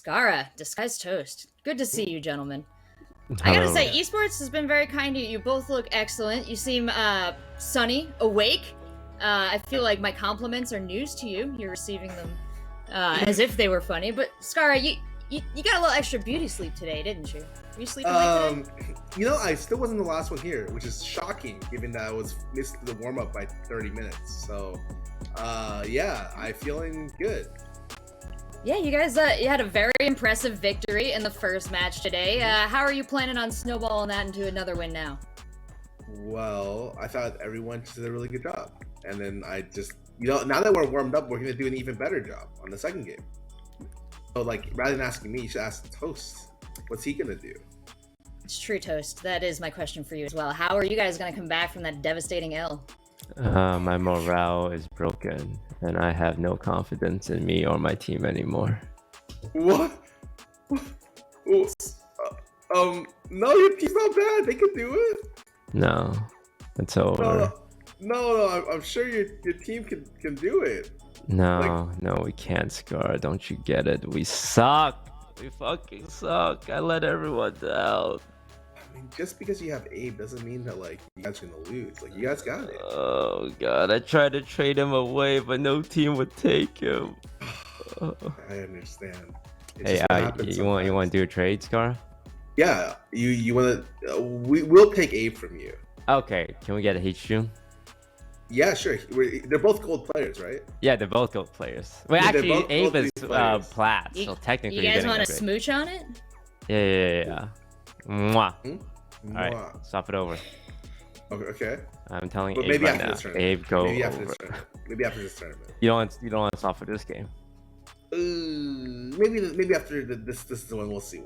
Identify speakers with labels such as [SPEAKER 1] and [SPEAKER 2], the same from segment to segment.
[SPEAKER 1] Scarra, DisguisedToast. Good to see you, gentlemen. I gotta say, esports has been very kind to you. You both look excellent. You seem sunny, awake. I feel like my compliments are news to you. You're receiving them as if they were funny. But Scarra, you got a little extra beauty sleep today, didn't you? Were you sleeping late today?
[SPEAKER 2] You know, I still wasn't the last one here, which is shocking given that I was missed the warm up by 30 minutes. So, yeah, I'm feeling good.
[SPEAKER 1] Yeah, you guys, you had a very impressive victory in the first match today. How are you planning on snowballing that into another win now?
[SPEAKER 2] Well, I thought everyone just did a really good job. And then I just, you know, now that we're warmed up, we're going to do an even better job on the second game. So, like, rather than asking me, you should ask Toast. What's he going to do?
[SPEAKER 1] It's true, Toast. That is my question for you as well. How are you guys going to come back from that devastating L?
[SPEAKER 3] My morale is broken, and I have no confidence in me or my team anymore.
[SPEAKER 2] What? No, your team's not bad. They can do it.
[SPEAKER 3] No, it's over.
[SPEAKER 2] No, I'm sure your team can do it.
[SPEAKER 3] No, no, we can't, Scar. Don't you get it? We suck. We fucking suck. I let everyone down.
[SPEAKER 2] I mean, just because you have Abe doesn't mean that, like, you guys are gonna lose. Like, you guys got it.
[SPEAKER 3] Oh, God. I tried to trade him away, but no team would take him.
[SPEAKER 2] I understand.
[SPEAKER 3] Hey, you want to do a trade, Scar?
[SPEAKER 2] Yeah, you want to... we'll take Abe from you.
[SPEAKER 3] Okay, can we get a H-June?
[SPEAKER 2] Yeah, sure. They're both gold players, right?
[SPEAKER 3] Yeah, they're both gold players. Wait, actually, Abe is plat, so technically
[SPEAKER 1] you guys want to smooch on it?
[SPEAKER 3] Yeah. Mwah. Alright, stop it over.
[SPEAKER 2] Okay.
[SPEAKER 3] I'm telling
[SPEAKER 2] but
[SPEAKER 3] Abe
[SPEAKER 2] maybe
[SPEAKER 3] right
[SPEAKER 2] after
[SPEAKER 3] now.
[SPEAKER 2] This
[SPEAKER 3] Abe, go
[SPEAKER 2] maybe
[SPEAKER 3] over.
[SPEAKER 2] Maybe after this tournament.
[SPEAKER 3] You don't want to stop for this game.
[SPEAKER 2] Maybe after this is the one we'll see.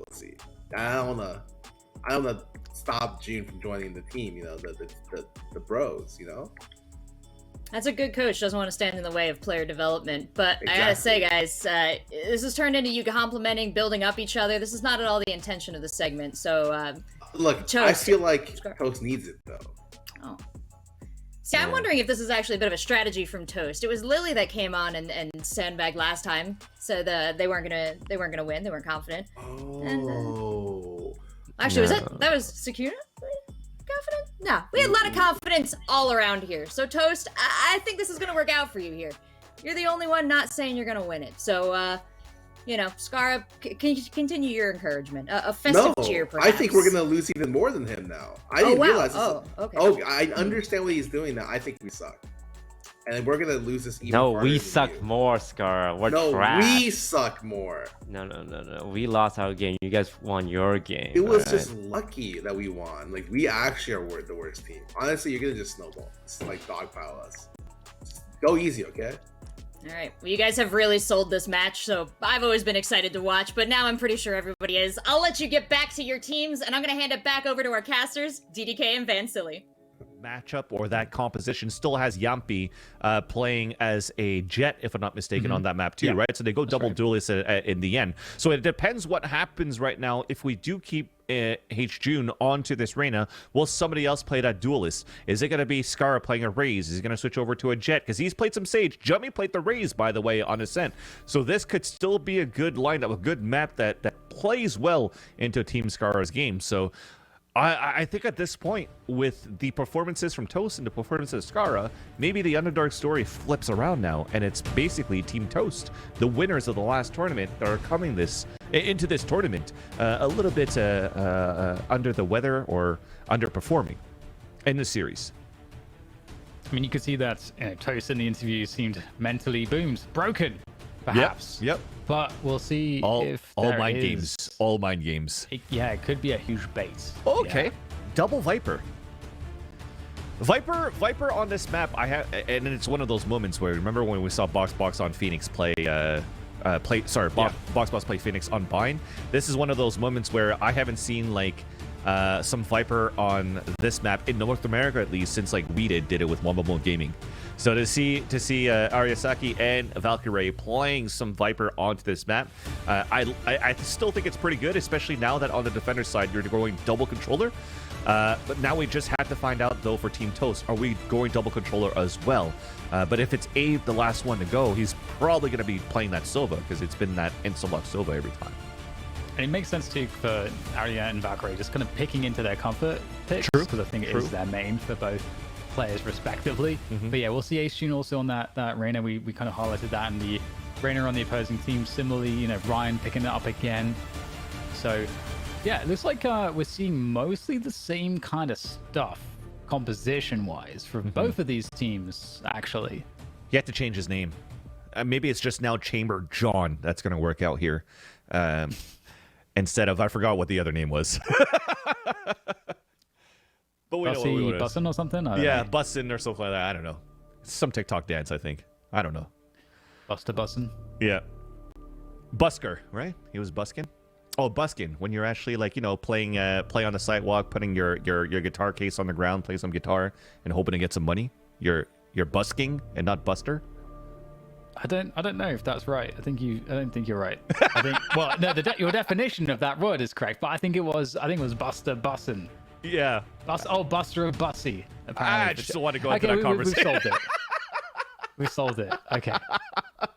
[SPEAKER 2] I don't wanna stop June from joining the team. You know, the bros. You know.
[SPEAKER 1] That's a good coach. Doesn't want to stand in the way of player development. But
[SPEAKER 2] exactly.
[SPEAKER 1] I gotta say, guys, this has turned into you complimenting, building up each other. This is not at all the intention of the segment. So,
[SPEAKER 2] look,
[SPEAKER 1] Toast,
[SPEAKER 2] I feel like Toast needs it though.
[SPEAKER 1] Oh. See, I'm wondering if this is actually a bit of a strategy from Toast. It was Lily that came on and sandbagged last time, so they weren't gonna win. They weren't confident.
[SPEAKER 2] Oh.
[SPEAKER 1] And, actually, that was Sakuna? Confident? No, we had a lot of confidence all around here. So Toast, I think this is gonna work out for you here. You're the only one not saying you're gonna win it. So, you know, Scarra, continue your encouragement. A festive cheer, perhaps.
[SPEAKER 2] I think we're gonna lose even more than him now. I didn't realize this.
[SPEAKER 1] Okay.
[SPEAKER 2] Oh, I understand what he's doing now. I think we suck. And we're gonna lose this even harder.
[SPEAKER 3] No, we suck more, Scar. We're trash.
[SPEAKER 2] We suck more.
[SPEAKER 3] No. We lost our game. You guys won your game.
[SPEAKER 2] It was just lucky that we won. Like, we actually are the worst team. Honestly, you're gonna just snowball. It's like dogpile us. Just go easy, okay?
[SPEAKER 1] Alright, well, you guys have really sold this match, so I've always been excited to watch, but now I'm pretty sure everybody is. I'll let you get back to your teams, and I'm gonna hand it back over to our casters, DDK and Van Silly.
[SPEAKER 4] Matchup or that composition still has Yampi playing as a jet, if I'm not mistaken, on that map too, right? So they go double duelist in the end. So it depends what happens right now. If we do keep H-June onto this Reyna, will somebody else play that duelist? Is it going to be Scarra playing a Raze? Is he going to switch over to a jet? Because he's played some Sage. Jummy played the Raze, by the way, on Ascent. So this could still be a good lineup, a good map that plays well into Team Scarra's game. So I think at this point, with the performances from Toast and the performances of Scarra, maybe the Underdark story flips around now, and it's basically Team Toast, the winners of the last tournament, that are coming into this tournament a little bit under the weather or underperforming in the series.
[SPEAKER 5] I mean, you could see that Toast in the interview seemed mentally broken, perhaps.
[SPEAKER 4] Yep.
[SPEAKER 5] But we'll see if
[SPEAKER 4] all mind games. All mind games.
[SPEAKER 5] It could be a huge bait.
[SPEAKER 4] Okay.
[SPEAKER 5] Yeah.
[SPEAKER 4] Double Viper. Viper on this map, and it's one of those moments where, remember when we saw Box on Phoenix play Box play Phoenix on Bind? This is one of those moments where I haven't seen like some Viper on this map in North America, at least, since like we did it with Wombo Gaming. So to see Ariasaki and Valkyrie playing some Viper onto this map, I still think it's pretty good, especially now that on the defender side you're going double controller. But now we just have to find out, though, for Team Toast, are we going double controller as well? But if it's Abe, the last one to go, he's probably going to be playing that Sova, because it's been that insta-lock Sova every time.
[SPEAKER 5] And it makes sense too for Arya and Valkyrie just kind of picking into their comfort picks,
[SPEAKER 4] True.
[SPEAKER 5] because I think it is their main for both players respectively. But yeah, we'll see Ace June also on that Reyna. We kind of highlighted that in the Reyna on the opposing team. Similarly, you know, Ryan picking it up again. So yeah, it looks like we're seeing mostly the same kind of stuff composition-wise for both of these teams, actually.
[SPEAKER 4] He had to change his name. Maybe it's just now Chamber John that's going to work out here. Instead of, I forgot what the other name was. But we know what it is.
[SPEAKER 5] Bussin' or something?
[SPEAKER 4] Yeah, Bussin' or something like that. I don't know. Some TikTok dance, I think. I don't know.
[SPEAKER 5] Buster Bussin'?
[SPEAKER 4] Yeah. Busker, right? He was busking? Oh, busking. When you're actually, like, you know, play on the sidewalk, putting your guitar case on the ground, play some guitar, and hoping to get some money. You're busking and not Buster?
[SPEAKER 5] I don't know if that's right. I don't think you're right. I think, well, no, your definition of that word is correct, but I think it was Buster Bussin'.
[SPEAKER 4] Yeah.
[SPEAKER 5] Buster and Bussy.
[SPEAKER 4] I just don't want to go into that conversation.
[SPEAKER 5] We solved it. We solved it. Okay.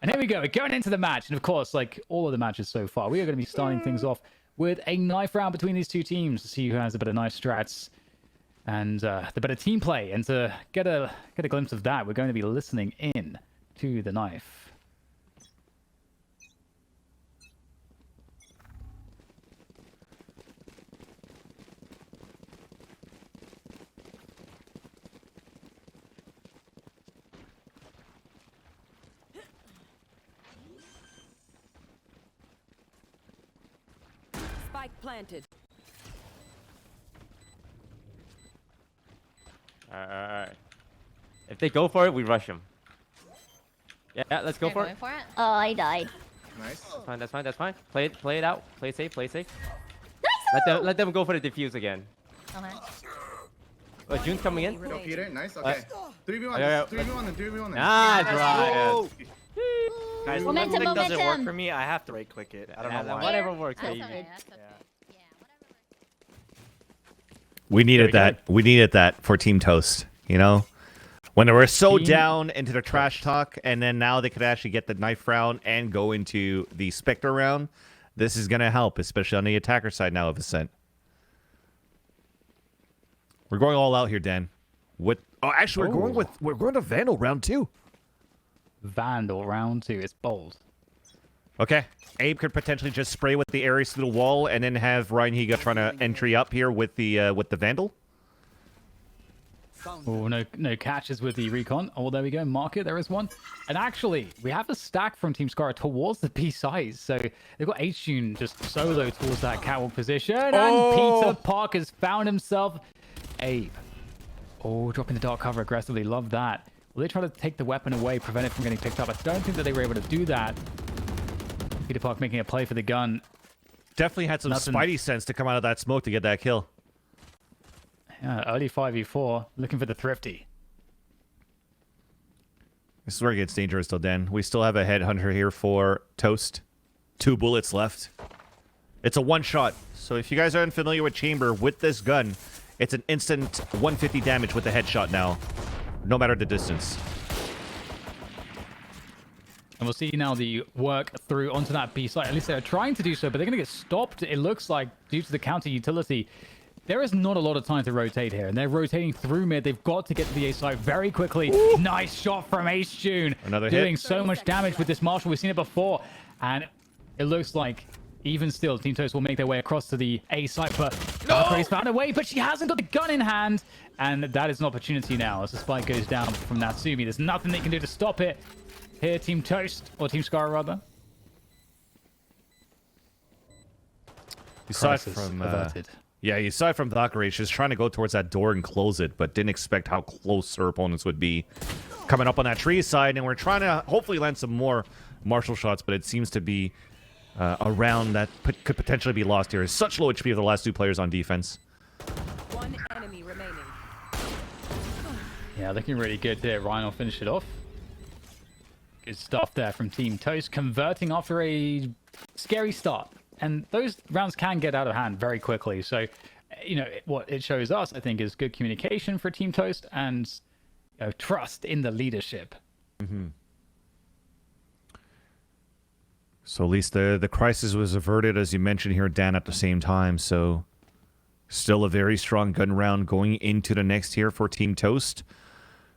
[SPEAKER 5] And here we go. We're going into the match. And of course, like all of the matches so far, we are going to be starting things off with a knife round between these two teams to see who has the better knife strats and the better team play. And to get a glimpse of that, we're going to be listening in to the knife.
[SPEAKER 6] Spike planted.
[SPEAKER 3] Alright. If they go for it, we rush them. Yeah, let's go for it.
[SPEAKER 7] Oh, I died.
[SPEAKER 8] Nice.
[SPEAKER 3] That's fine. Play it out. Play safe.
[SPEAKER 7] Nice!
[SPEAKER 3] Let them go for the defuse again.
[SPEAKER 7] Okay.
[SPEAKER 3] Oh, June's coming in.
[SPEAKER 8] Go, Peter. Nice. Okay. 3v1.
[SPEAKER 3] Yeah.
[SPEAKER 8] 3v1 and 3v1.
[SPEAKER 3] Ah, Ryan.
[SPEAKER 9] Guys,
[SPEAKER 7] Momentum,
[SPEAKER 9] when doesn't work
[SPEAKER 7] momentum.
[SPEAKER 9] for me, I have to right click it. I don't know why.
[SPEAKER 3] Whatever works,
[SPEAKER 7] That's
[SPEAKER 3] baby.
[SPEAKER 7] okay, that's okay. Yeah, whatever.
[SPEAKER 4] We needed that. We needed that for Team Toast, you know? When they were so down into the trash talk, and then now they could actually get the knife round and go into the Spectre round. This is going to help, especially on the attacker side now of Ascent. We're going all out here, Dan. Actually, we're going to Vandal round 2.
[SPEAKER 5] Vandal round 2. It's bold.
[SPEAKER 4] Okay. Abe could potentially just spray with the Ares through the wall, and then have Ryan Higa trying to entry up here with the Vandal.
[SPEAKER 5] Oh, no catches with the recon. Oh, there we go. Market, there is one. And actually, we have a stack from Team Scarra towards the B side. So they've got H-Tune just solo towards that catwalk position. And Peter Park has found himself Abe. Oh, dropping the dark cover aggressively. Love that. Will they try to take the weapon away, prevent it from getting picked up? I don't think that they were able to do that. Peter Park making a play for the gun.
[SPEAKER 4] Definitely had some Spidey sense to come out of that smoke to get that kill.
[SPEAKER 5] Yeah, early 5v4, looking for the thrifty.
[SPEAKER 4] This is where it gets dangerous, though, Dan. We still have a headhunter here for Toast. 2 bullets left. It's a one-shot. So if you guys aren't familiar with Chamber, with this gun, it's an instant 150 damage with the headshot now, no matter the distance.
[SPEAKER 5] And we'll see now the work through onto that B site. At least they're trying to do so, but they're going to get stopped, it looks like, due to the counter utility. There is not a lot of time to rotate here, and they're rotating through mid. They've got to get to the A site very quickly. Ooh. Nice shot from Ace June.
[SPEAKER 4] Another
[SPEAKER 5] doing
[SPEAKER 4] hit.
[SPEAKER 5] so much damage with this Marshall. We've seen it before, and it looks like even still, Team Toast will make their way across to the A site, but Valkyrie's found a way, but she hasn't got the gun in hand, and that is an opportunity now as the spike goes down from Natsumi. There's nothing they can do to stop it. Here, Team Toast, or Team Scarra, rather.
[SPEAKER 4] Aside from you saw it from Valkyrie. She was trying to go towards that door and close it, but didn't expect how close her opponents would be coming up on that tree side. And we're trying to hopefully land some more Marshall shots, but it seems to be a round that could potentially be lost here. It's such low HP of the last 2 players on defense.
[SPEAKER 6] One enemy remaining.
[SPEAKER 5] Yeah, looking really good there. Ryan will finish it off. Good stuff there from Team Toast, converting after a scary start. And those rounds can get out of hand very quickly. So, you know, what it shows us, I think, is good communication for Team Toast and trust in the leadership.
[SPEAKER 4] So at least the crisis was averted, as you mentioned here, Dan, at the same time. So still a very strong gun round going into the next here for Team Toast.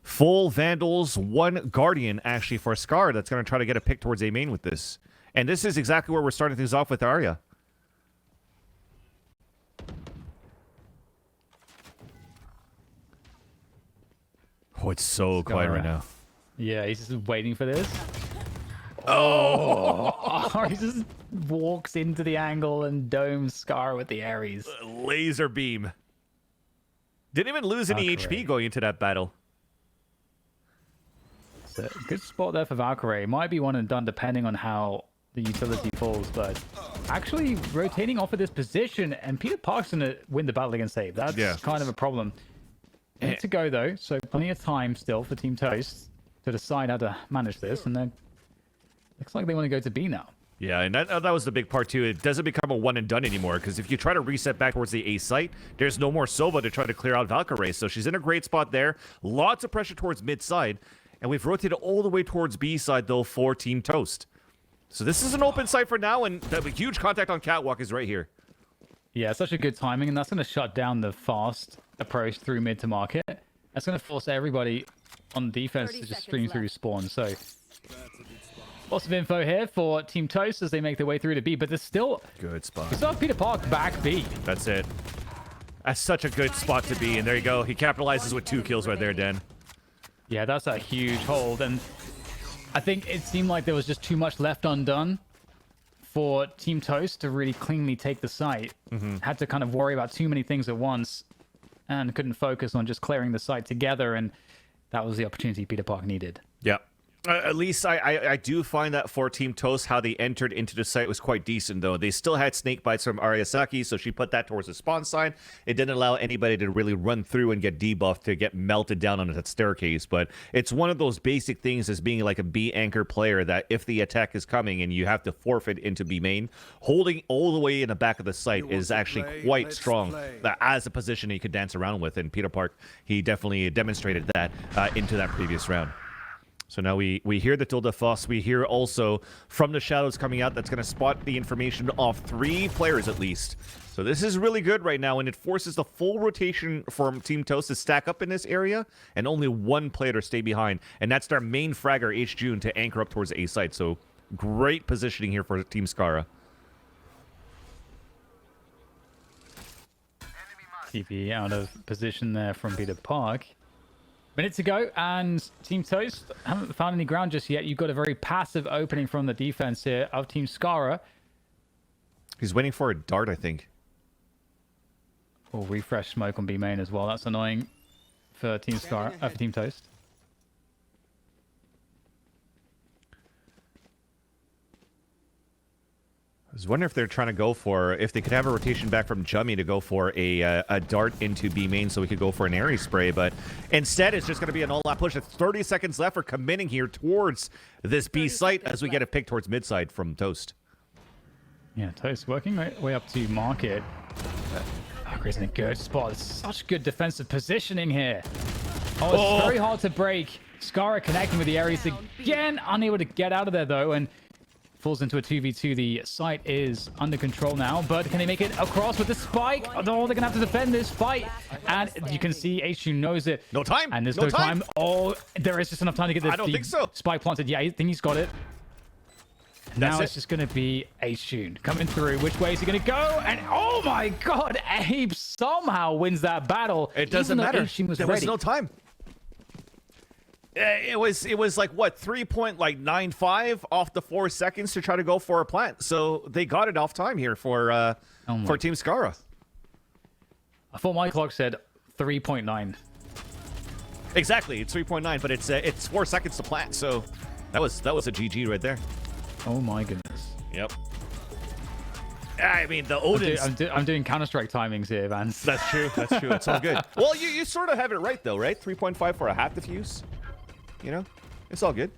[SPEAKER 4] Full Vandals, 1 Guardian, actually, for Scarra that's going to try to get a pick towards A main with this. And this is exactly where we're starting things off with Arya. Oh, it's so quiet right now.
[SPEAKER 5] Yeah, he's just waiting for this. Oh! He just walks into the angle and domes Scar with the Ares.
[SPEAKER 4] Laser beam. Didn't even lose any HP going into that battle.
[SPEAKER 5] It's a good spot there for Valkyrie. Might be one and done depending on how the utility falls, but actually rotating off of this position, and Peter Park's going to win the battle against Abe. That's kind of a problem. Need to go though, so plenty of time still for Team Toast to decide how to manage this, and then looks like they want to go to B now.
[SPEAKER 4] Yeah, and that was the big part too. It doesn't become a one and done anymore, because if you try to reset back towards the A site, there's no more Sova to try to clear out Valkyrie. So she's in a great spot there. Lots of pressure towards mid side, and we've rotated all the way towards B side though for Team Toast. So this is an open site for now, and the huge contact on Catwalk is right here.
[SPEAKER 5] Yeah, such a good timing, and that's going to shut down the fast approach through mid to market. That's going to force everybody on defense to just stream through spawn. So lots of info here for Team Toast as they make their way through to B, but there's still
[SPEAKER 4] good spot.
[SPEAKER 5] We still have Peter Park back B.
[SPEAKER 4] That's it. That's such a good spot to be, and there you go. He capitalizes with 2 kills right there, Dan.
[SPEAKER 5] Yeah, that's a huge hold, and I think it seemed like there was just too much left undone for Team Toast to really cleanly take the site. Had to kind of worry about too many things at once and couldn't focus on just clearing the site together, and that was the opportunity Peter Park needed.
[SPEAKER 4] Yeah. At least I do find that for Team Toast, how they entered into the site was quite decent, though. They still had snake bites from Ariasaki, so she put that towards the spawn side. It didn't allow anybody to really run through and get debuffed to get melted down on that staircase. But it's one of those basic things as being like a B anchor player that if the attack is coming and you have to forfeit into B main, holding all the way in the back of the site is actually quite strong as a position you could dance around with. And Peter Park, he definitely demonstrated that into that previous round. So now we hear the Tilda Foss. We hear also from the shadows coming out that's going to spot the information of 3 players at least. So this is really good right now, and it forces the full rotation from Team Toast to stack up in this area and only 1 player to stay behind. And that's their main fragger, H. June, to anchor up towards the A site. So great positioning here for Team Scarra.
[SPEAKER 5] TP out of position there from Peter Park. Minute to go, and Team Toast haven't found any ground just yet. You've got a very passive opening from the defense here of Team Scarra.
[SPEAKER 4] He's waiting for a dart, I think.
[SPEAKER 5] Or refresh smoke on B main as well. That's annoying for Team Scarra, for Team Toast.
[SPEAKER 4] I was wondering if they're trying to go for, if they could have a rotation back from Jummy to go for a dart into B main so we could go for an Ares spray, but instead it's just going to be an all-out push. It's 30 seconds left for committing here towards this B site as we get a pick towards mid side from Toast.
[SPEAKER 5] Yeah, Toast working way up to market. Valkyrie's in a good spot. It's such good defensive positioning here. Oh, it's very hard to break. Scarra connecting with the Ares again, unable to get out of there though, and falls into a 2v2. The site is under control now, but can they make it across with the spike? Oh, they're going to have to defend this fight. And you can see H2 knows it.
[SPEAKER 4] No time.
[SPEAKER 5] And there's no time. Oh, there is just enough time to get the,
[SPEAKER 4] I don't think so.
[SPEAKER 5] Spike planted. Yeah, I think he's got it. Now it's just going to be H2 coming through. Which way is he going to go? And oh my god, Abe somehow wins that battle.
[SPEAKER 4] It doesn't matter.
[SPEAKER 5] There
[SPEAKER 4] was no time. It was like what 3.95 off the 4 seconds to try to go for a plant, so they got it off time here for Team Scarra.
[SPEAKER 5] I thought my clock said 3.9.
[SPEAKER 4] Exactly, it's 3.9, but it's 4 seconds to plant, so that was a GG right there.
[SPEAKER 5] Oh my goodness.
[SPEAKER 4] Yep. I mean, the Odin's...
[SPEAKER 5] I'm doing Counter-Strike timings here, Vance.
[SPEAKER 4] That's true. That's true. It's all good. Well, you sort of have it right though, right? 3.5 for a half diffuse. You know, it's all good.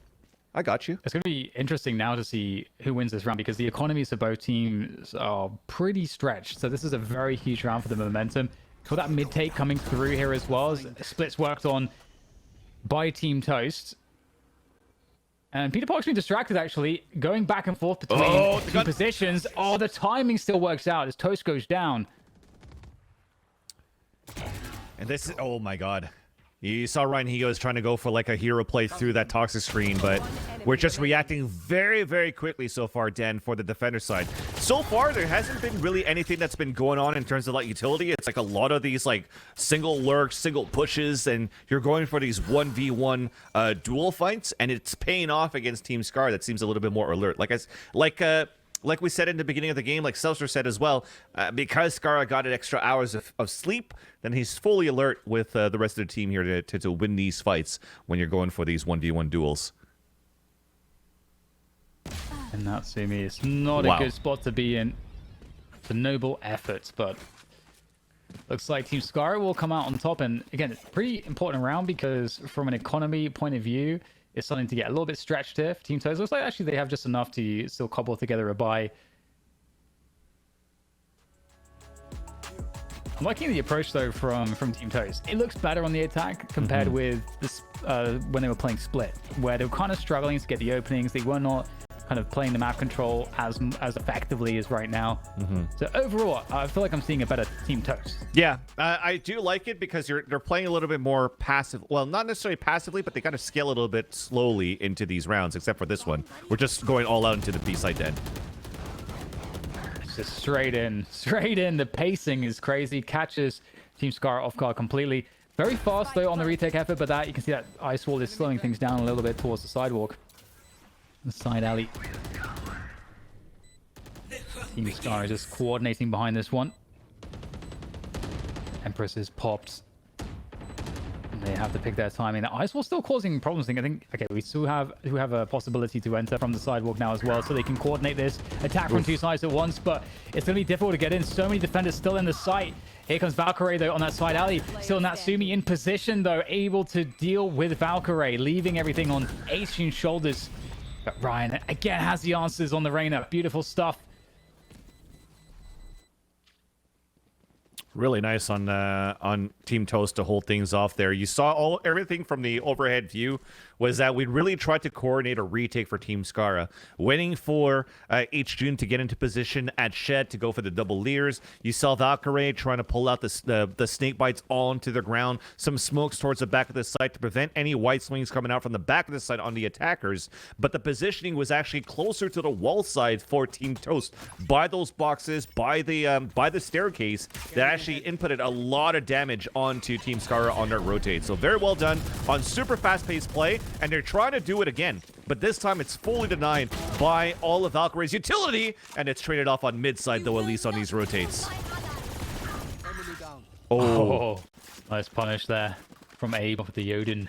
[SPEAKER 4] I got you.
[SPEAKER 5] It's going to be interesting now to see who wins this round because the economies of both teams are pretty stretched. So this is a very huge round for the momentum. For that mid take coming through here as well. Splits worked on by Team Toast. And Peter Park's been distracted, actually, going back and forth between two positions. Oh, the timing still works out as Toast goes down.
[SPEAKER 4] And this is, oh my god. You saw Ryan Higo trying to go for like a hero play through that toxic screen, but we're just reacting very, very quickly so far, Dan, for the defender side. So far, there hasn't been really anything that's been going on in terms of like utility. It's like a lot of these like single lurks, single pushes, and you're going for these 1v1 duel fights, and it's paying off against Team Scarra that seems a little bit more alert. Like we said in the beginning of the game, like Seltzer said as well, because Scarra got an extra hours of sleep, then he's fully alert with the rest of the team here to win these fights when you're going for these 1v1 duels.
[SPEAKER 5] And Natsumi, it's not a good spot to be in. It's a noble effort, but looks like Team Scarra will come out on top. And again, it's a pretty important round because from an economy point of view, it's starting to get a little bit stretched here for Team Toast. Looks like actually they have just enough to still cobble together a buy. I'm liking the approach though from Team Toast. It looks better on the attack compared with this when they were playing Split, where they were kind of struggling to get the openings. They were not kind of playing the map control as effectively as right now. So overall, I feel like I'm seeing a better Team Toast.
[SPEAKER 4] Yeah, I do like it because they're playing a little bit more passive. Well, not necessarily passively, but they kind of scale a little bit slowly into these rounds, except for this one. We're just going all out into the B-side den.
[SPEAKER 5] It's just straight in. The pacing is crazy. Catches Team Scarra off guard completely. Very fast though on the retake effort, but that you can see that ice wall is slowing things down a little bit towards the sidewalk. The side alley. Team Scarra just coordinating behind this one. Empress is popped. And they have to pick their timing. The ice wall still causing problems. I think, okay, we still have a possibility to enter from the sidewalk now as well, so they can coordinate this attack from two sides at once, but it's going to be difficult to get in. So many defenders still in the site. Here comes Valkyrie, though, on that side alley. Still Natsumi in position, though, able to deal with Valkyrie, leaving everything on Aishin's shoulders. But Ryan, again, has the answers on the Reyna. Beautiful stuff.
[SPEAKER 4] Really nice on Team Toast to hold things off there. You saw everything from the overhead view was that we really tried to coordinate a retake for Team Scarra, waiting for H-Jun to get into position at Shed to go for the double leers. You saw Valkyrie trying to pull out the snake bites onto the ground, some smokes towards the back of the site to prevent any white swings coming out from the back of the site on the attackers. But the positioning was actually closer to the wall side for Team Toast by those boxes, by the staircase that actually inputted a lot of damage onto Team Scarra on their rotate. So very well done on super fast-paced play. And they're trying to do it again, but this time it's fully denied by all of Valkyrie's utility, and it's traded off on mid-side, though, at least on these rotates.
[SPEAKER 5] Oh, nice punish there from Abe off the Odin.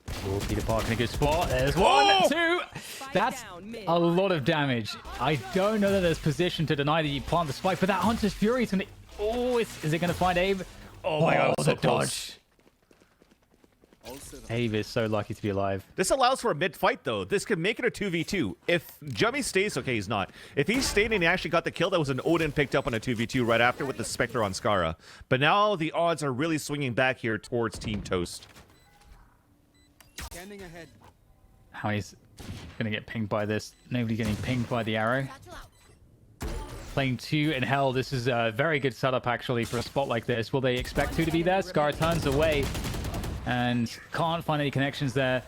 [SPEAKER 5] Oh, Peter Park in a good spot. There's one, two. That's a lot of damage. I don't know that there's position to deny that you plant the spike, but that Hunter's Fury is going to... Oh, is it going to find Abe? Oh my god, the dodge. Abe is so lucky to be alive.
[SPEAKER 4] This allows for a mid-fight, though. This could make it a 2v2. If Jummy stays, okay, he's not. If he stayed and he actually got the kill, that was an Odin picked up on a 2v2 right after with the Spectre on Scarra. But now the odds are really swinging back here towards Team Toast.
[SPEAKER 10] Standing ahead.
[SPEAKER 5] How he's going to get pinged by this. Nobody getting pinged by the arrow. Playing 2 in hell. This is a very good setup, actually, for a spot like this. Will they expect 2 to be there? Scarra turns away. And can't find any connections there.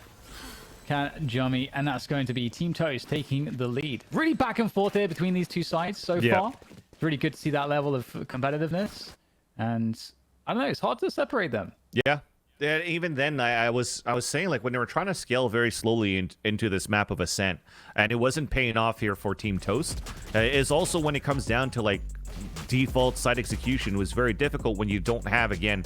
[SPEAKER 5] Can't Jummy, and that's going to be Team Toast taking the lead. Really back and forth here between these two sides so far. It's really good to see that level of competitiveness. And I don't know, it's hard to separate them.
[SPEAKER 4] Yeah. Even then, I was saying, like, when they were trying to scale very slowly into this map of Ascent, and it wasn't paying off here for Team Toast, is also when it comes down to, like, default site execution was very difficult when you don't have, again,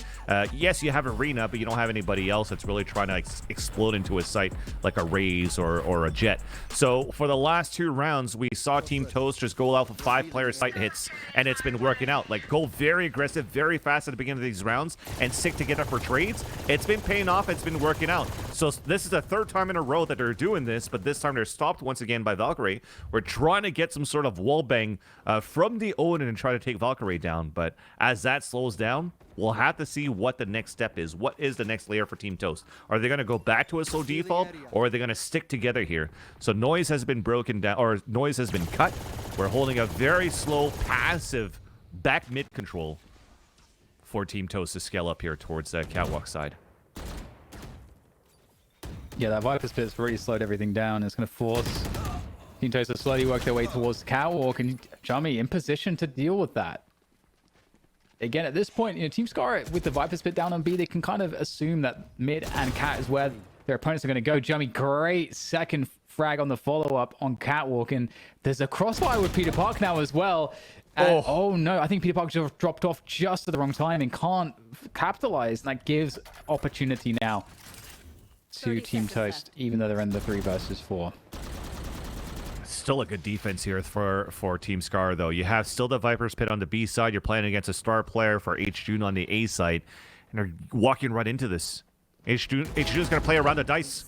[SPEAKER 4] yes, you have Arena, but you don't have anybody else that's really trying to explode into a site like a Raze or a Jet. So for the last 2 rounds, we saw Team Toast just go out for 5-player site hits, and it's been working out. Like, go very aggressive, very fast at the beginning of these rounds, and stick to get up for trades. It's been paying off. It's been working out. So this is the 3rd time in a row that they're doing this, but this time they're stopped once again by Valkyrie. We're trying to get some sort of wall bang from the Odin going to try to take Valkyrie down. But as that slows down, we'll have to see what the next step is. What is the next layer for Team Toast? Are they going to go back to a slow default, or are they going to stick together here? So noise has been broken down, or noise has been cut. We're holding a very slow, passive back mid control for Team Toast to scale up here towards the catwalk side.
[SPEAKER 5] Yeah, that Viper's Pit's really slowed everything down. It's going to force Team Toast to slowly work their way towards the catwalk, and Jummy in position to deal with that. Again, at this point, Team Scarra with the Viper's Pit down on B, they can kind of assume that mid and cat is where their opponents are going to go. Jummy, great second frag on the follow-up on catwalk, and there's a crossfire with Peter Park now as well. And, oh no, I think Peter Park just dropped off just at the wrong time and can't capitalize, and that gives opportunity now to Team Toast, even though they're in the 3 versus 4.
[SPEAKER 4] Still a good defense here for Team Scar, though. You have still the Viper's Pit on the B side. You're playing against a star player for H-June on the A side, and they're walking right into this. H-June's going to play around the dice.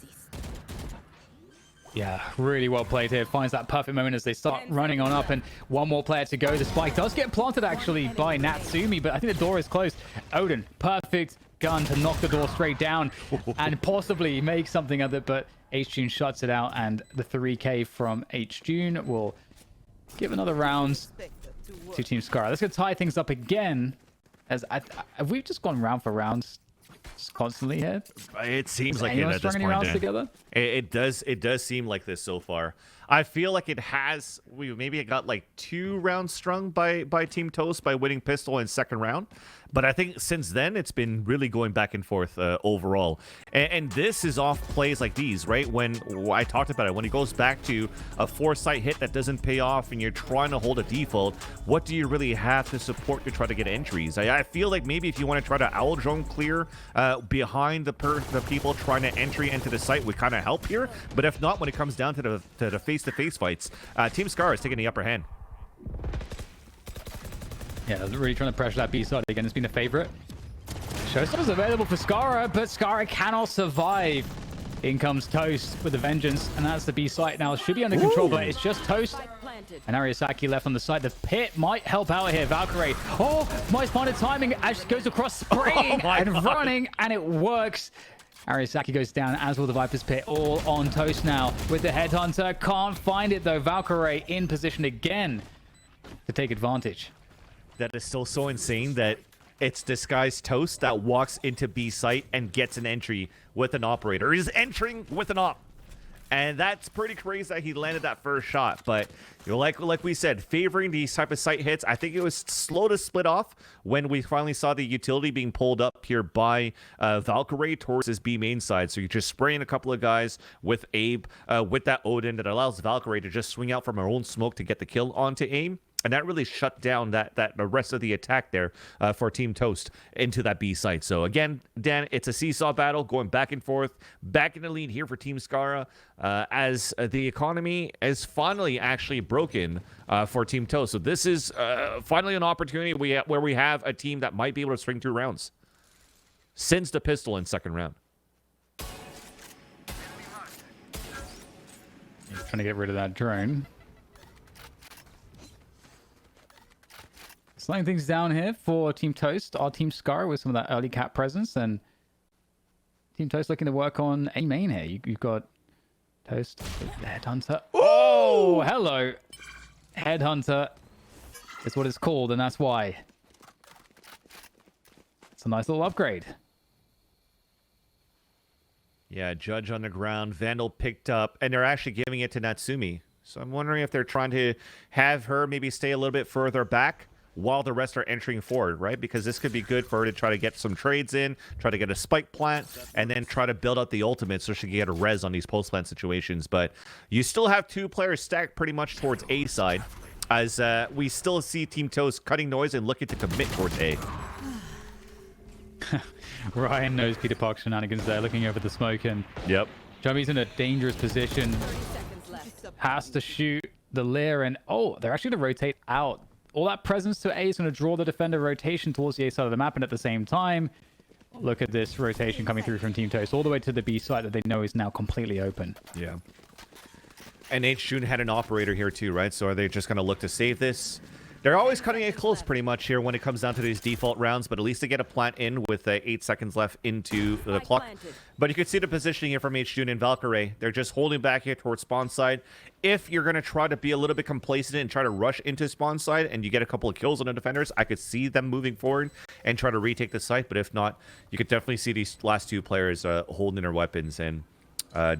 [SPEAKER 5] Yeah, really well played here. Finds that perfect moment as they start running on up, and one more player to go. The spike does get planted, actually, by Natsumi, but I think the door is closed. Odin, perfect gun to knock the door straight down and possibly make something of it, but H-June shuts it out, and the 3K from H-June will give another round to Team Scar. Let's go tie things up again, as have we just gone round for rounds constantly here?
[SPEAKER 4] It seems like it at this point.
[SPEAKER 5] Together?
[SPEAKER 4] It does seem like this so far. I feel like it has. Maybe it got like 2 rounds strung by Team Toast by winning pistol in second round, but I think since then it's been really going back and forth overall. And this is off plays like these, right? When I talked about it, when it goes back to a 4-site hit that doesn't pay off, and you're trying to hold a default, what do you really have to support to try to get entries? I feel like maybe if you want to try to owl drone clear behind the people trying to entry into the site would kind of help here. But if not, when it comes down to the face-to-face fights, Team Scar is taking the upper hand.
[SPEAKER 5] Yeah, really trying to pressure that B side again. It's been a favorite. Showstopper's available for Scarra, but Scarra cannot survive. In comes Toast with a vengeance, and that's the B site now. It should be under control, but it's just Toast and Ariasaki left on the side. The pit might help out here. Valkyrie, nice point of timing as she goes across, spraying and running, and it works. Ariasaki goes down, as will the Viper's Pit, all on Toast now with the Headhunter. Can't find it though. Valkyrie in position again to take advantage.
[SPEAKER 4] That is still so insane that it's DisguisedToast that walks into B site and gets an entry with an operator. He's entering with an op. And that's pretty crazy that he landed that first shot. But like we said, favoring these type of site hits, I think it was slow to split off when we finally saw the utility being pulled up here by Valkyrie towards his B main side. So you're just spraying a couple of guys with Abe, with that Odin that allows Valkyrie to just swing out from her own smoke to get the kill onto aim. And that really shut down the rest of the attack there for Team Toast into that B site. So again, Dan, it's a seesaw battle going back and forth, back in the lead here for Team Scarra, as the economy is finally actually broken for Team Toast. So this is finally an opportunity where we have a team that might be able to string 2 rounds since the pistol in second round.
[SPEAKER 5] Trying to get rid of that drone. Slowing things down here for Team Toast. Our Team Scar with some of that early cap presence, and Team Toast looking to work on A main here. You've got Toast, the Headhunter. Oh, hello. Headhunter is what it's called, and that's why. It's a nice little upgrade.
[SPEAKER 4] Yeah, Judge on the ground, Vandal picked up, and they're actually giving it to Natsumi. So I'm wondering if they're trying to have her maybe stay a little bit further back while the rest are entering forward, right? Because this could be good for her to try to get some trades in, try to get a spike plant, and then try to build out the ultimate so she can get a res on these post-plant situations. But you still have 2 players stacked pretty much towards A side, as we still see Team Toast cutting noise and looking to commit towards A.
[SPEAKER 5] Ryan knows Peter Park shenanigans there, looking over the smoke, and
[SPEAKER 4] yep,
[SPEAKER 5] Jummy's in a dangerous position. Has to shoot the Lear, and they're actually going to rotate out. All that presence to A is going to draw the defender rotation towards the A side of the map, and at the same time, look at this rotation coming through from Team Toast all the way to the B side that they know is now completely open.
[SPEAKER 4] Yeah. And H-June had an operator here too, right? So are they just going to look to save this? They're always cutting it close pretty much here when it comes down to these default rounds, but at least they get a plant in with 8 seconds left into the clock. But you can see the positioning here from HJune and Valkyrie. They're just holding back here towards spawn side. If you're going to try to be a little bit complacent and try to rush into spawn side and you get a couple of kills on the defenders, I could see them moving forward and try to retake the site. But if not, you could definitely see these last 2 players holding their weapons. And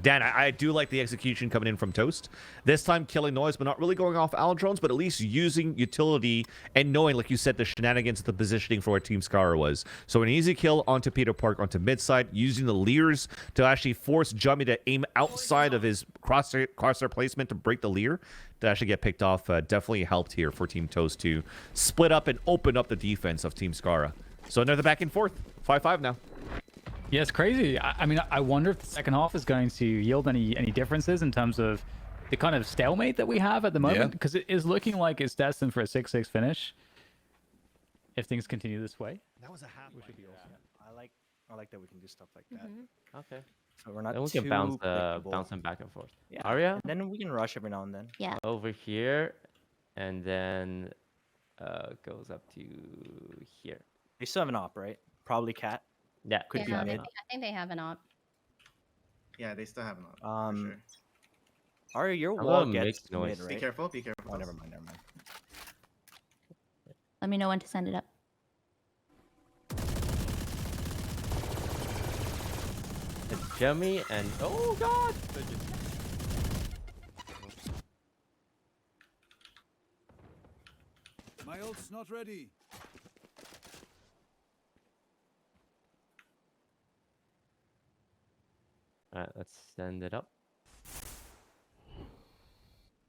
[SPEAKER 4] Dan, I do like the execution coming in from Toast. This time killing noise, but not really going off owl drones, but at least using utility and knowing, like you said, the shenanigans of the positioning for what Team Scarra was. So an easy kill onto Peter Park, onto mid side, using the leers to actually force Jummy to aim outside of his crosshair placement to break the leer to actually get picked off. Definitely helped here for Team Toast to split up and open up the defense of Team Scarra. So another back and forth, 5-5 now.
[SPEAKER 5] Yeah, it's crazy. I mean, I wonder if the second half is going to yield any differences in terms of the kind of stalemate that we have at the moment, because it is looking like it's destined for a 6-6 finish if things continue this way.
[SPEAKER 4] That was a half.
[SPEAKER 9] I like that we can do stuff like that.
[SPEAKER 3] Okay.
[SPEAKER 9] So we're not
[SPEAKER 3] Then we
[SPEAKER 9] too
[SPEAKER 3] can bounce
[SPEAKER 9] predictable.
[SPEAKER 3] them back and forth.
[SPEAKER 9] Yeah.
[SPEAKER 3] Arya?
[SPEAKER 9] And then we can rush every now and then.
[SPEAKER 7] Yeah.
[SPEAKER 3] Over here, and then goes up to here.
[SPEAKER 9] They still have an op, right? Probably cat.
[SPEAKER 3] Yeah,
[SPEAKER 9] Could
[SPEAKER 7] They
[SPEAKER 9] be
[SPEAKER 7] have,
[SPEAKER 9] mid.
[SPEAKER 7] I think they have an op.
[SPEAKER 8] Yeah, they still have an op.
[SPEAKER 9] Um,
[SPEAKER 8] For sure.
[SPEAKER 9] Arya, your
[SPEAKER 3] I'm
[SPEAKER 9] wall
[SPEAKER 3] gonna
[SPEAKER 9] gets
[SPEAKER 3] make noise.
[SPEAKER 9] mid,
[SPEAKER 8] Be
[SPEAKER 9] right?
[SPEAKER 8] careful. Be careful.
[SPEAKER 9] Oh, never mind. Never mind.
[SPEAKER 7] Let me know when to send it up.
[SPEAKER 3] It's Jummy and oh god!
[SPEAKER 10] My ult's not ready.
[SPEAKER 3] Alright, let's send it up.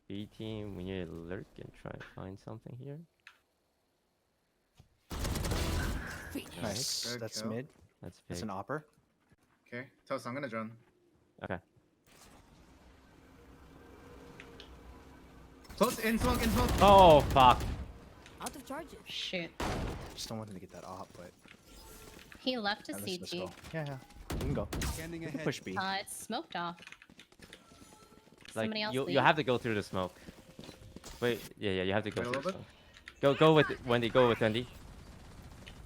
[SPEAKER 3] B team, we need to lurk and try and find something here.
[SPEAKER 9] Nice.
[SPEAKER 8] Good
[SPEAKER 9] That's
[SPEAKER 8] kill.
[SPEAKER 9] mid.
[SPEAKER 3] That's big.
[SPEAKER 9] That's an opper.
[SPEAKER 8] Okay. Toast, I'm gonna drone.
[SPEAKER 3] Okay.
[SPEAKER 8] Close in smoke, in smoke.
[SPEAKER 3] Oh fuck!
[SPEAKER 6] Out of charges.
[SPEAKER 7] Shoot.
[SPEAKER 9] Just don't want him to get that op, but
[SPEAKER 7] He left to
[SPEAKER 9] let's
[SPEAKER 7] CT.
[SPEAKER 9] go. Yeah. We can go.
[SPEAKER 10] Scanning
[SPEAKER 9] We can
[SPEAKER 10] ahead.
[SPEAKER 9] push B.
[SPEAKER 7] It's smoked off.
[SPEAKER 3] Like
[SPEAKER 7] Somebody else
[SPEAKER 3] you
[SPEAKER 7] leave.
[SPEAKER 3] have to go through the smoke. Wait, yeah, you have to go
[SPEAKER 8] Wait a
[SPEAKER 3] through the
[SPEAKER 8] little
[SPEAKER 3] smoke. Go with Wendy. Go with Wendy.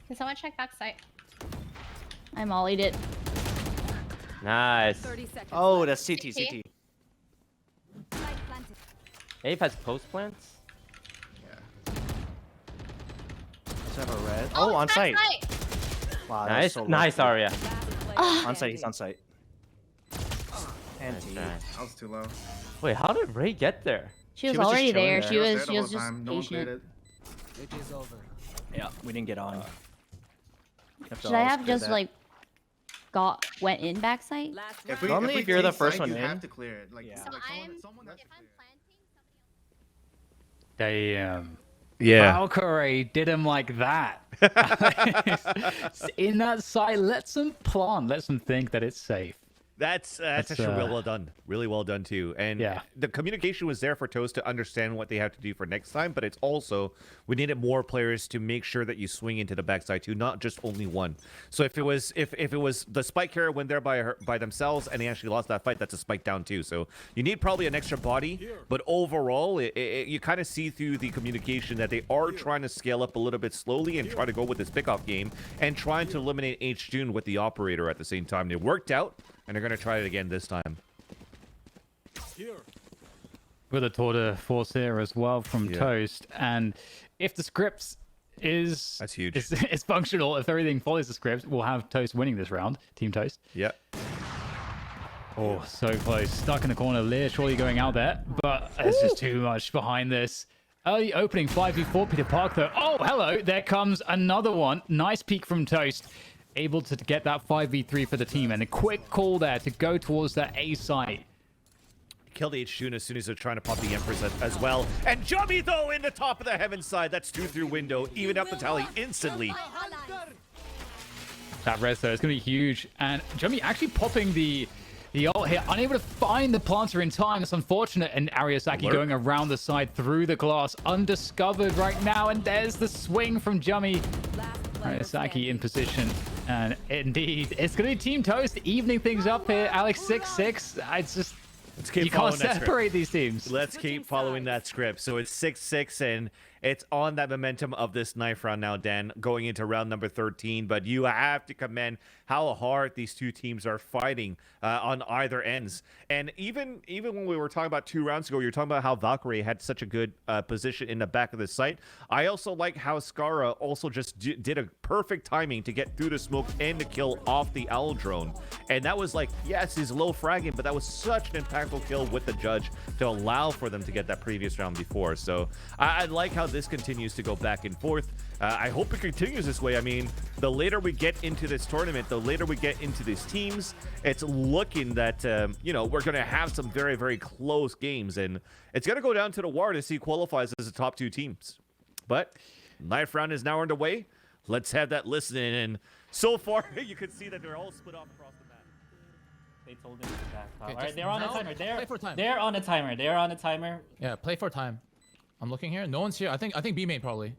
[SPEAKER 7] Can someone check back site? I mollied it.
[SPEAKER 3] Nice.
[SPEAKER 6] 30 seconds.
[SPEAKER 9] Oh,
[SPEAKER 6] left.
[SPEAKER 9] that's CT.
[SPEAKER 7] CT.
[SPEAKER 6] Spike planted.
[SPEAKER 3] Ape has post plants.
[SPEAKER 8] Yeah.
[SPEAKER 9] Does have a red? Oh, on
[SPEAKER 7] back
[SPEAKER 9] site. Wow, that was
[SPEAKER 3] Nice,
[SPEAKER 9] so
[SPEAKER 3] nice,
[SPEAKER 9] lucky.
[SPEAKER 3] Arya.
[SPEAKER 6] Last player
[SPEAKER 9] On site.
[SPEAKER 6] standing.
[SPEAKER 9] He's on site. And
[SPEAKER 3] Nice
[SPEAKER 9] T.
[SPEAKER 3] try.
[SPEAKER 8] I was too low.
[SPEAKER 3] Wait, how did Ray get there?
[SPEAKER 7] She was
[SPEAKER 9] was just
[SPEAKER 7] already
[SPEAKER 9] chilling
[SPEAKER 7] there.
[SPEAKER 9] there.
[SPEAKER 7] She was
[SPEAKER 8] there the whole
[SPEAKER 7] just
[SPEAKER 8] time. No one cleared
[SPEAKER 7] patient.
[SPEAKER 8] it.
[SPEAKER 10] It is over.
[SPEAKER 9] Yeah, we didn't get on.
[SPEAKER 7] Should I have just like went in backside?
[SPEAKER 6] Last
[SPEAKER 8] If
[SPEAKER 6] round.
[SPEAKER 8] we,
[SPEAKER 9] Normally,
[SPEAKER 8] we
[SPEAKER 9] if you're the
[SPEAKER 8] take
[SPEAKER 9] first
[SPEAKER 8] side,
[SPEAKER 9] one
[SPEAKER 8] you
[SPEAKER 9] in-
[SPEAKER 8] have to clear it. Like,
[SPEAKER 9] Yeah.
[SPEAKER 7] So
[SPEAKER 8] like
[SPEAKER 7] I'm
[SPEAKER 8] someone has to
[SPEAKER 7] if
[SPEAKER 8] clear
[SPEAKER 7] I'm
[SPEAKER 8] it.
[SPEAKER 7] planting,
[SPEAKER 5] Damn.
[SPEAKER 4] Yeah.
[SPEAKER 5] Valkyrie did him like that. In that side, let them plant. Let them think that it's safe.
[SPEAKER 4] That's actually well done. Really well done too. And
[SPEAKER 5] Yeah.
[SPEAKER 4] the communication was there for Toast to understand what they have to do for next time, but it's also we needed more players to make sure that you swing into the backside too, not just only one. So if it was the spike carrier went there by themselves and they actually lost that fight, that's a spike down too. So you need probably an extra body, but overall you kind of see through the communication that they are trying to scale up a little bit slowly and try to go with this pickoff game and trying to eliminate HJune with the operator at the same time. It worked out. And they're going to try it again this time.
[SPEAKER 5] With a tour de force here as well from Toast. And if the script is...
[SPEAKER 4] That's huge.
[SPEAKER 5] It's functional. If everything follows the script, we'll have Toast winning this round. Team Toast.
[SPEAKER 4] Yep.
[SPEAKER 5] Oh, so close. Stuck in the corner. Lear surely going out there. But there's just too much behind this. Early opening 5v4. Peter Park, though. Oh, hello. There comes another one. Nice peek from Toast. Able to get that 5v3 for the team. And a quick call there to go towards that A site.
[SPEAKER 4] Killed HJune as soon as they're trying to pop the Empress as well. And Jummy, though, in the top of the heaven side. That's 2 through window. Even up the tally instantly.
[SPEAKER 5] That res, though, is going to be huge. And Jummy actually popping the ult here. Unable to find the planter in time. It's unfortunate. And Ariasaki going around the side through the glass. Undiscovered right now. And there's the swing from Jummy. Ariasaki in position. And indeed, it's going to be Team Toast evening things up here. Alex 6-6. It's just...
[SPEAKER 4] Let's keep
[SPEAKER 5] you can't
[SPEAKER 4] following that
[SPEAKER 5] separate
[SPEAKER 4] script.
[SPEAKER 5] these teams.
[SPEAKER 4] Let's keep following that script. So it's 6-6, and it's on that momentum of this knife round now, Dan, going into round number 13. But you have to commend how hard these two teams are fighting on either ends. And even when we were talking about 2 rounds ago, you're talking about how Valkyrie had such a good position in the back of the site. I also like how Scarra also just did a perfect timing to get through the smoke and to kill off the owl drone. And that was like, yes, he's low fragging, but that was such an impactful kill with the judge to allow for them to get that previous round before. So I like how this continues to go back and forth. I hope it continues this way. I mean, the later we get into this tournament, the later we get into these teams, it's looking that, you know, we're going to have some very, very close games. And it's going to go down to the wire to see who qualifies as the top 2 teams. But knife round is now underway. Let's have that listening. And so far, you can see that they're all split off across the map.
[SPEAKER 10] They told him to back.
[SPEAKER 11] Okay,
[SPEAKER 10] All right, they're on a timer.
[SPEAKER 11] Play for time.
[SPEAKER 10] They're on a timer. They're on a timer.
[SPEAKER 11] Yeah, play for time. I'm looking here. No one's here. I think B main probably.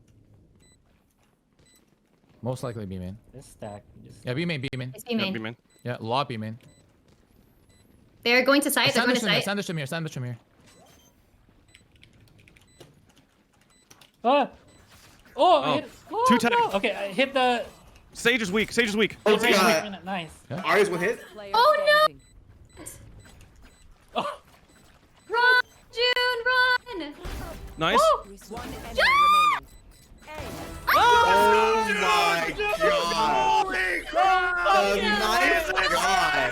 [SPEAKER 11] Most likely B main.
[SPEAKER 10] This stack.
[SPEAKER 11] Yeah, B main.
[SPEAKER 6] It's B main.
[SPEAKER 12] B main.
[SPEAKER 11] Yeah, law B main.
[SPEAKER 6] They're going to site. They're going to site.
[SPEAKER 11] Sandwich him here.
[SPEAKER 10] Oh, hit. Oh,
[SPEAKER 12] 2 tag.
[SPEAKER 10] no. Okay, I hit the.
[SPEAKER 12] Sage is weak. Sage is weak.
[SPEAKER 2] Oh,
[SPEAKER 10] Sage
[SPEAKER 2] God.
[SPEAKER 10] minute. Nice.
[SPEAKER 11] Yeah.
[SPEAKER 2] Ari's 1 hit.
[SPEAKER 6] Oh no!
[SPEAKER 10] Oh,
[SPEAKER 6] Run, June, run!
[SPEAKER 12] Nice.
[SPEAKER 2] Oh my God! The knife god!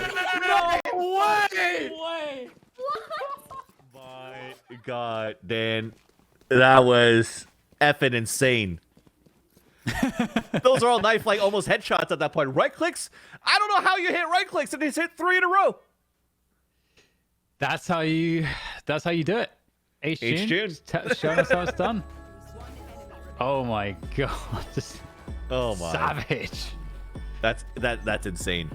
[SPEAKER 10] way.
[SPEAKER 4] My God, Dan, that was effing insane. Those are all knife like almost headshots at that point. Right clicks? I don't know how you hit right clicks and he's hit 3 in a row.
[SPEAKER 5] That's how you do it.
[SPEAKER 4] H-June.
[SPEAKER 5] Showing us how it's done. Oh my God. Just
[SPEAKER 4] Oh my.
[SPEAKER 5] savage.
[SPEAKER 4] That's insane.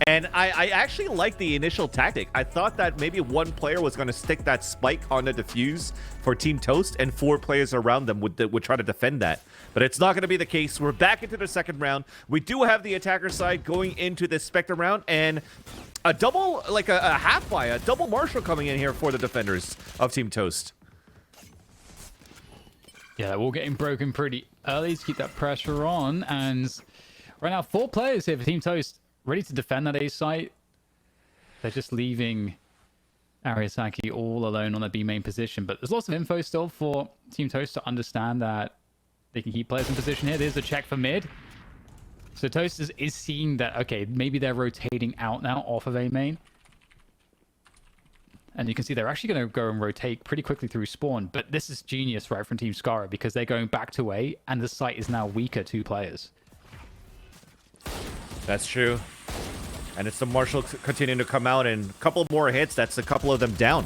[SPEAKER 4] And I actually like the initial tactic. I thought that maybe 1 player was going to stick that spike on the defuse for Team Toast, and 4 players around them would try to defend that. But it's not going to be the case. We're back into the second round. We do have the attacker side going into the Spectre round, and a double, like a half buy, a double Marshall coming in here for the defenders of Team Toast.
[SPEAKER 5] Yeah, we're getting broken pretty early to keep that pressure on. And right now, 4 players here for Team Toast ready to defend that A site. They're just leaving Ariasaki all alone on the B main position. But there's lots of info still for Team Toast to understand that they can keep players in position here. There's a check for mid. So Toast is seeing that, okay, maybe they're rotating out now off of A main. And you can see they're actually going to go and rotate pretty quickly through spawn. But this is genius, right, from Team Scarra, because they're going back to A, and the site is now weaker 2 players.
[SPEAKER 4] That's true. And it's the Marshall continuing to come out, and a couple more hits. That's a couple of them down.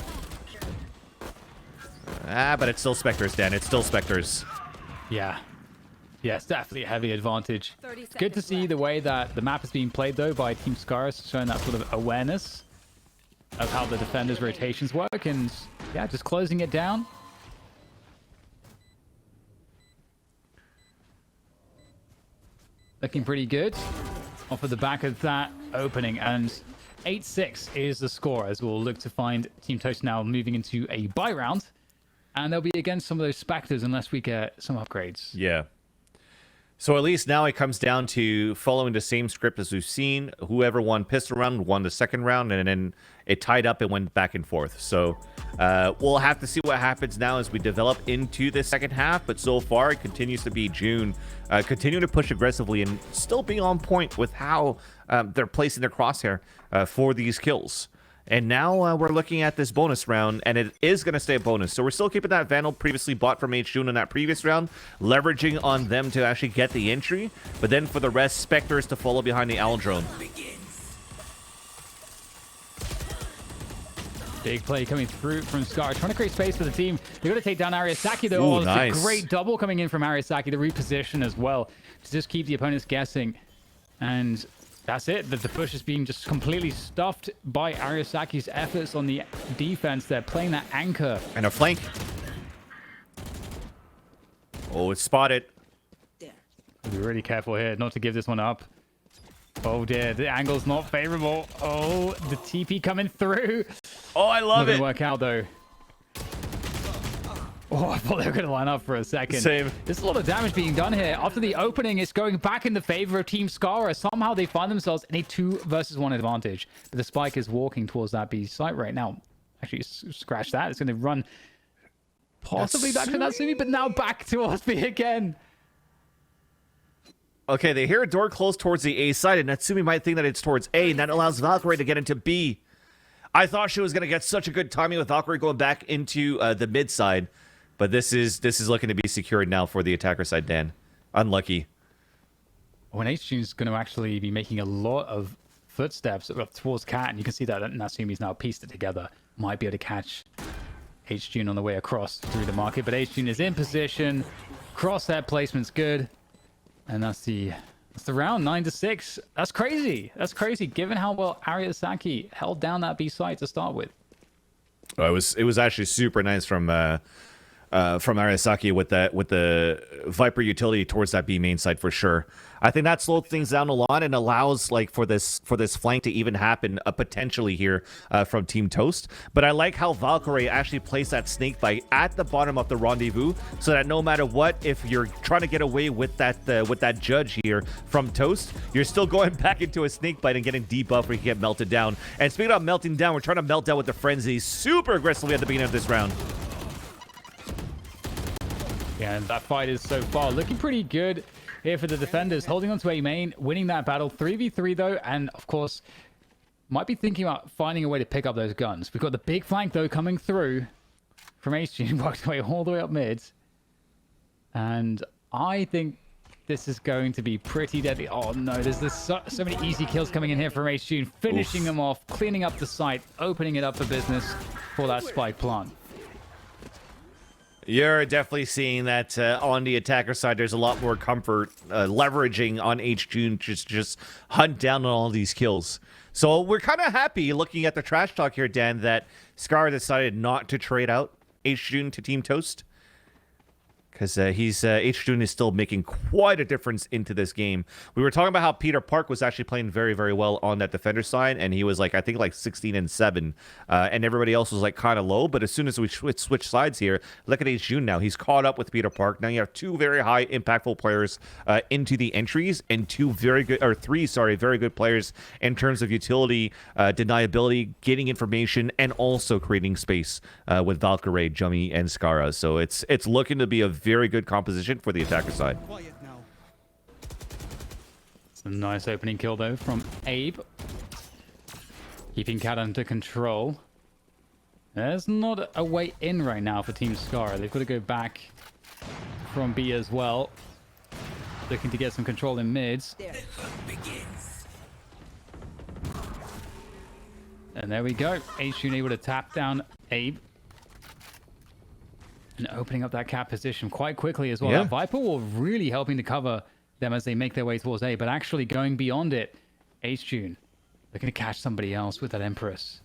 [SPEAKER 4] But it's still Spectres, Dan. It's still Spectres.
[SPEAKER 5] Yeah. Yeah, it's definitely a heavy advantage. It's good to see the way that the map is being played, though, by Team Scarra, showing that sort of awareness of how the defenders' rotations work, and yeah, just closing it down. Looking pretty good off of the back of that opening, and 8-6 is the score, as we'll look to find Team Toast now moving into a bye round, and they'll be against some of those Spectres unless we get some upgrades.
[SPEAKER 4] Yeah. So at least now it comes down to following the same script as we've seen. Whoever won pistol round won the second round, and then it tied up and went back and forth. So we'll have to see what happens now as we develop into the second half. But so far, it continues to be June continuing to push aggressively and still being on point with how they're placing their crosshair for these kills. And now we're looking at this bonus round, and it is going to stay a bonus. So we're still keeping that Vandal previously bought from H-June in that previous round, leveraging on them to actually get the entry. But then for the rest, Spectres to follow behind the Owl Drone.
[SPEAKER 5] Big play coming through from Scarra, trying to create space for the team. They're going to take down Ariasaki, though.
[SPEAKER 4] Ooh, nice.
[SPEAKER 5] It's a great double coming in from Ariasaki to reposition as well, to just keep the opponents guessing. And that's it. The push is being just completely stuffed by Ariasaki's efforts on the defense. They're playing that anchor.
[SPEAKER 4] And a flank. Oh, it's spotted.
[SPEAKER 5] Be really careful here not to give this one up. Oh dear, the angle's not favorable. Oh, the TP coming through.
[SPEAKER 4] Oh, I love
[SPEAKER 5] Not
[SPEAKER 4] it.
[SPEAKER 5] gonna work out though. Oh, I thought they were going to line up for a second.
[SPEAKER 4] Same.
[SPEAKER 5] There's a lot of damage being done here. After the opening, it's going back in the favor of Team Scarra. Somehow they find themselves in a 2 versus 1 advantage. But the Spike is walking towards that B site right now. Actually, scratch that. It's going to run possibly back to Natsumi, but now back towards B again.
[SPEAKER 4] Okay, they hear a door close towards the A side, and Natsumi might think that it's towards A, and that allows Valkyrie to get into B. I thought she was going to get such a good timing with Valkyrie going back into the mid side. But this is looking to be secured now for the attacker side, Dan. Unlucky.
[SPEAKER 5] When H-Tune's going to actually be making a lot of footsteps up towards Cat, and you can see that Natsumi's now pieced it together. Might be able to catch H-Tune on the way across through the market, but H-Tune is in position. Crosshair placement's good. And that's the round, 9-6. That's crazy. That's crazy, given how well Ariasaki held down that B side to start with.
[SPEAKER 4] Oh, it was actually super nice from Ariasaki with the Viper utility towards that B main side for sure. I think that slowed things down a lot and allows like for this flank to even happen potentially here from Team Toast. But I like how Valkyrie actually placed that snake bite at the bottom of the rendezvous, so that no matter what, if you're trying to get away with that judge here from Toast, you're still going back into a snake bite and getting debuffed where you get melted down. And speaking of melting down, we're trying to melt down with the frenzy super aggressively at the beginning of this round.
[SPEAKER 5] Yeah, and that fight is so far looking pretty good here for the defenders, holding on to A main, winning that battle 3v3 though, and of course might be thinking about finding a way to pick up those guns. We've got the big flank though coming through from H-Tune, worked away all the way up mid, and I think this is going to be pretty deadly. Oh no, there's so many easy kills coming in here from H-Tune, finishing them off, cleaning up the site, opening it up for business for that spike plant.
[SPEAKER 4] You're definitely seeing that on the attacker side, there's a lot more comfort leveraging on H-June just hunt down on all these kills. So we're kind of happy looking at the trash talk here, Dan, that Scarra decided not to trade out H-June to Team Toast. Because H-June is still making quite a difference into this game. We were talking about how Peter Park was actually playing very, very well on that defender side, and he was like, I think like 16-7, and everybody else was like kind of low. But as soon as we switch sides here, look at H-June now. He's caught up with Peter Park. Now you have two very high impactful players into the entries, and three very good players in terms of utility, deniability, getting information, and also creating space with Valkyrie, Jummy, and Scarra. So it's looking to be a very good composition for the attacker side.
[SPEAKER 5] It's a nice opening kill though from Abe, keeping Cat under control. There's not a way in right now for Team Scarra. They've got to go back from B as well, looking to get some control in mids. And there we go. H-Tune able to tap down Abe. And opening up that Cat position quite quickly as well.
[SPEAKER 4] Yeah.
[SPEAKER 5] That Viper will really helping to cover them as they make their way towards A, but actually going beyond it, H-Tune looking to catch somebody else with that Empress.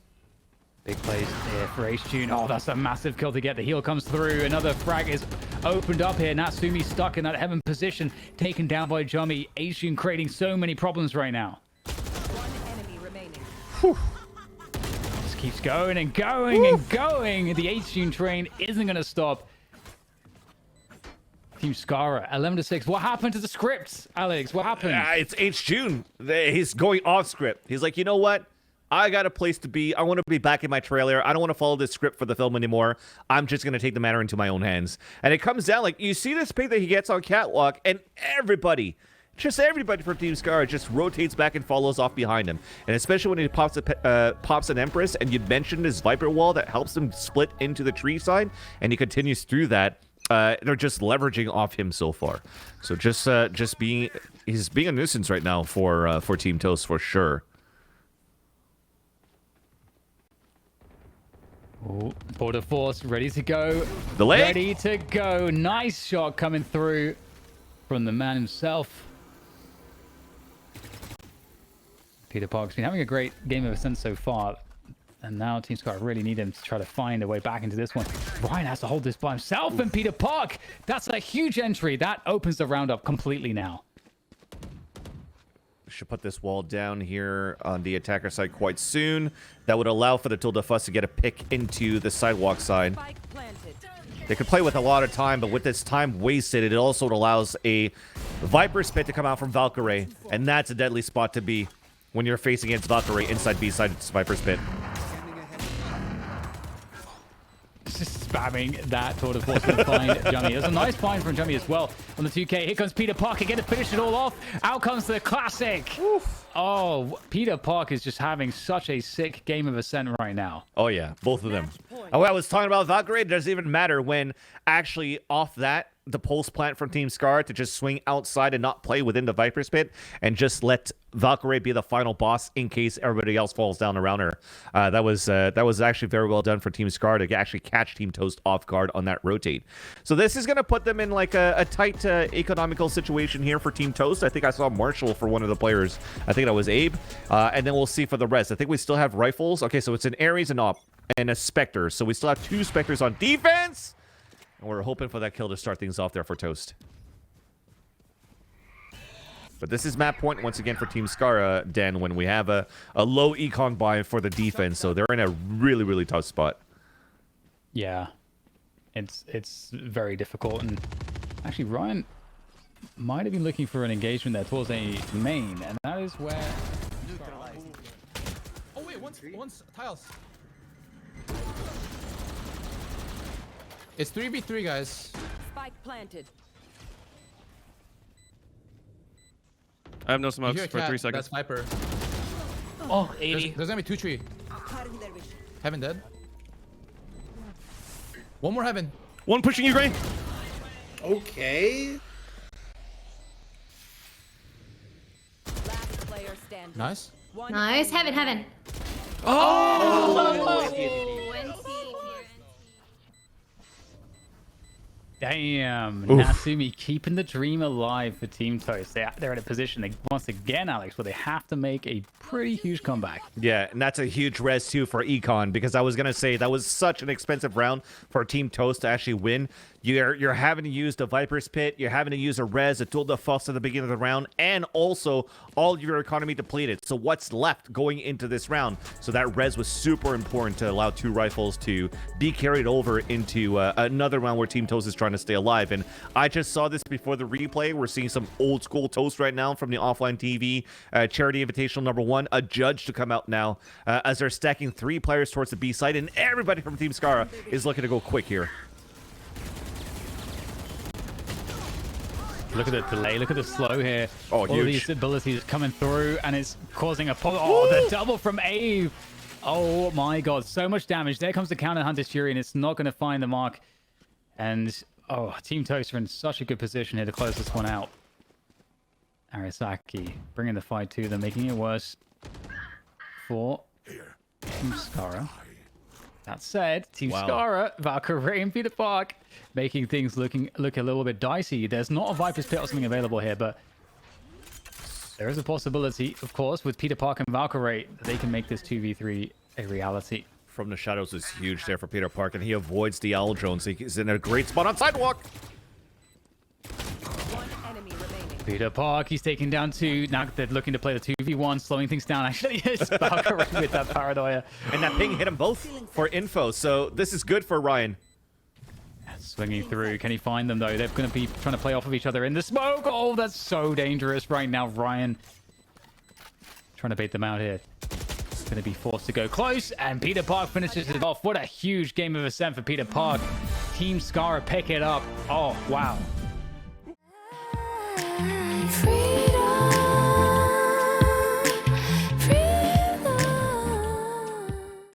[SPEAKER 5] Big plays here for H-Tune. Oh, that's a massive kill to get. The heal comes through. Another frag is opened up here. Natsumi stuck in that heaven position, taken down by Jummy. H-Tune creating so many problems right now.
[SPEAKER 6] One enemy remaining.
[SPEAKER 5] Whew. Keeps going and going and going. The H-Tune train isn't going to stop. Team Scarra, 11-6. What happened to the scripts, Alex? What happened?
[SPEAKER 4] It's H-June. He's going off script. He's like, you know what? I got a place to be. I want to be back in my trailer. I don't want to follow this script for the film anymore. I'm just going to take the matter into my own hands. And it comes down like, you see this pick that he gets on Catwalk, and everybody from Team Scarra just rotates back and follows off behind him. And especially when he pops an Empress, and you mentioned his Viper wall that helps him split into the tree side, and he continues through that. They're just leveraging off him so far. So he's being a nuisance right now for Team Toast for sure.
[SPEAKER 5] Oh, Border Force ready to go.
[SPEAKER 4] The leg.
[SPEAKER 5] Ready to go. Nice shot coming through from the man himself. Peter Park's been having a great game of Ascent so far. And now Team Scarra really need him to try to find a way back into this one. Ryan has to hold this by himself, and Peter Park, that's a huge entry. That opens the round up completely now.
[SPEAKER 4] Should put this wall down here on the attacker side quite soon. That would allow for the Tilda Fuss to get a pick into the sidewalk side. They could play with a lot of time, but with this time wasted, it also allows a Viper's Pit to come out from Valkyrie, and that's a deadly spot to be when you're facing against Valkyrie inside B-side Viper's Pit.
[SPEAKER 5] Just spamming that tour de force to find Jummy. It was a nice find from Jummy as well on the 2K. Here comes Peter Park again to finish it all off. Out comes the classic. Oof. Oh, Peter Park is just having such a sick game of Ascent right now.
[SPEAKER 4] Oh, yeah. Both of them. Oh, I was talking about Valkyrie. It doesn't even matter when actually off that, the pulse plant from Team Scarra to just swing outside and not play within the Viper's Pit and just let Valkyrie be the final boss in case everybody else falls down around her. That was actually very well done for Team Scarra to actually catch Team Toast off guard on that rotate. So this is going to put them in like a tight economical situation here for Team Toast. I think I saw Marshall for one of the players. I think that was Abe. And then we'll see for the rest. I think we still have rifles. Okay, so it's an Ares and a Spectre. So we still have 2 Spectres on defense. And we're hoping for that kill to start things off there for Toast. But this is map point once again for Team Scarra, Den, when we have a low econ buy for the defense. So they're in a really, really tough spot.
[SPEAKER 5] Yeah. It's very difficult. And actually, Ryan might have been looking for an engagement there towards a main. And that is where...
[SPEAKER 11] Oh, wait, once tiles. It's 3v3, guys.
[SPEAKER 6] Spike planted.
[SPEAKER 12] I have no smokes for 3 seconds.
[SPEAKER 11] That's Viper.
[SPEAKER 10] Oh, 80.
[SPEAKER 11] There's gonna be 2 tree. Heaven dead. One more heaven.
[SPEAKER 12] One pushing you, Gray.
[SPEAKER 2] Okay.
[SPEAKER 6] Last player standing.
[SPEAKER 11] Nice.
[SPEAKER 7] Nice. Heaven.
[SPEAKER 5] Damn, Natsumi keeping the dream alive for Team Toast. They're in a position, once again, Alex, where they have to make a pretty huge comeback.
[SPEAKER 4] Yeah, and that's a huge res too for Econ, because I was going to say that was such an expensive round for Team Toast to actually win. You're having to use the Viper's Pit, you're having to use a res, a tool de force at the beginning of the round, and also all of your economy depleted. So what's left going into this round? So that res was super important to allow 2 rifles to be carried over into another round where Team Toast is trying to stay alive. And I just saw this before the replay. We're seeing some old school Toast right now from the OfflineTV Charity Invitational #1. A judge to come out now as they're stacking 3 players towards the B side, and everybody from Team Scarra is looking to go quick here.
[SPEAKER 5] Look at the delay, look at the slow here.
[SPEAKER 4] Oh,
[SPEAKER 5] all
[SPEAKER 4] huge.
[SPEAKER 5] these abilities coming through, and it's causing a... Oh, the double from Abe. Oh my god, so much damage. There comes the counter Hunter's Fury, and it's not going to find the mark. And, oh, Team Toast are in such a good position here to close this one out. Arisaki bringing the fight to them, making it worse for Team Scarra. That said, Team Scarra, Valkyrie, and Peter Park making things look a little bit dicey. There's not a Viper's Pit or something available here, but there is a possibility, of course, with Peter Park and Valkyrie, that they can make this 2v3 a reality.
[SPEAKER 4] From the shadows is huge there for Peter Park, and he avoids the Owl Drone, so he's in a great spot on Sidewalk.
[SPEAKER 6] One enemy remaining.
[SPEAKER 5] Peter Park, he's taking down 2. Now they're looking to play the 2v1, slowing things down. Actually, it's Valkyrie with that paranoia.
[SPEAKER 4] And that ping hit them both for info, so this is good for Ryan.
[SPEAKER 5] Swinging through. Can he find them, though? They're going to be trying to play off of each other in the smoke. Oh, that's so dangerous right now. Ryan trying to bait them out here. Going to be forced to go close, and Peter Park finishes it off. What a huge game of Ascent for Peter Park. Team Scarra pick it up. Oh, wow.